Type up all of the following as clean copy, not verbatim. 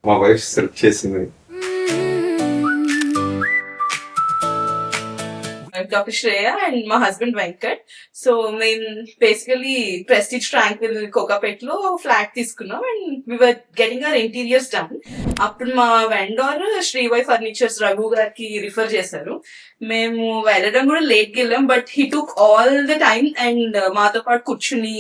మా wife select చేసింది. Dr. Shreya and my husband Venkat. So మేము బేసికలీ ప్రెస్టీజ్ ట్రాంక్విల్ కోకాపేట్ లో ఫ్లాట్ తీసుకున్నాం and we were getting our interiors done. అప్పుడు మా వెండర్ శ్రీవై ఫర్నిచర్స్ రఘు గారికి రిఫర్ చేశారు. మేము వెళ్ళడం కూడా లేట్ కి వెళ్ళాం, but he took all the time and మాతో పాటు కూర్చుని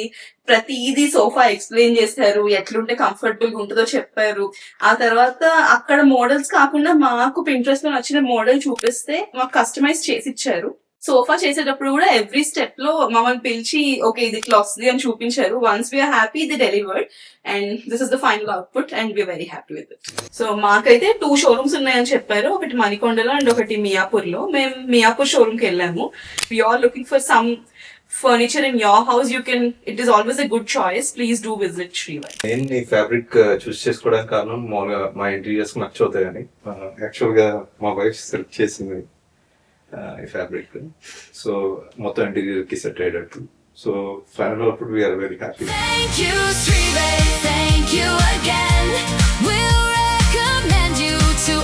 ప్రతిదీ సోఫా ఎక్స్ప్లెయిన్ చేశారు, ఎట్లుంటే కంఫర్టబుల్ గా ఉంటుందో చెప్పారు. ఆ తర్వాత అక్కడ మోడల్స్ కాకుండా మాకు పింట్రెస్ట్ లో నచ్చిన మోడల్ చూపిస్తే మాకు కస్టమైజ్ చేసి ఇచ్చారు. సోఫా చేసేటప్పుడు కూడా ఎవ్రీ స్టెప్ లో మమ్మల్ని పిలిచి ఓకే ఇది ఇట్లా వస్తుంది అని చూపించారు. Once we're happy the delivered and this is the final output and we're very happy with it. So మాకైతే 2 షోరూమ్స్ ఉన్నాయని చెప్పారు, ఒకటి మణికొండలో అండ్ ఒకటి మియాపూర్ లో. మేము మియాపూర్ షోరూమ్ కి వెళ్ళాము. We are looking for some furniture in your house. It is always a good choice. Please do visit Srivay. నేను ఈ ఫ్యాబ్రిక్ చూస్ చేసుకోవడానికి కారణం మామూలుగా మా ఇంటీరియర్స్ నచ్చవుతాయని. యాక్చువల్ గా మా వైఫ్ సెలెక్ట్ చేసింది ఈ ఫ్యాబ్రిక్. సో మొత్తం ఇంటీరియర్ కి సెట్ అయ్యేటట్టు. So final output we're very happy. Thank you, Srivay. Thank you again. We'll recommend you to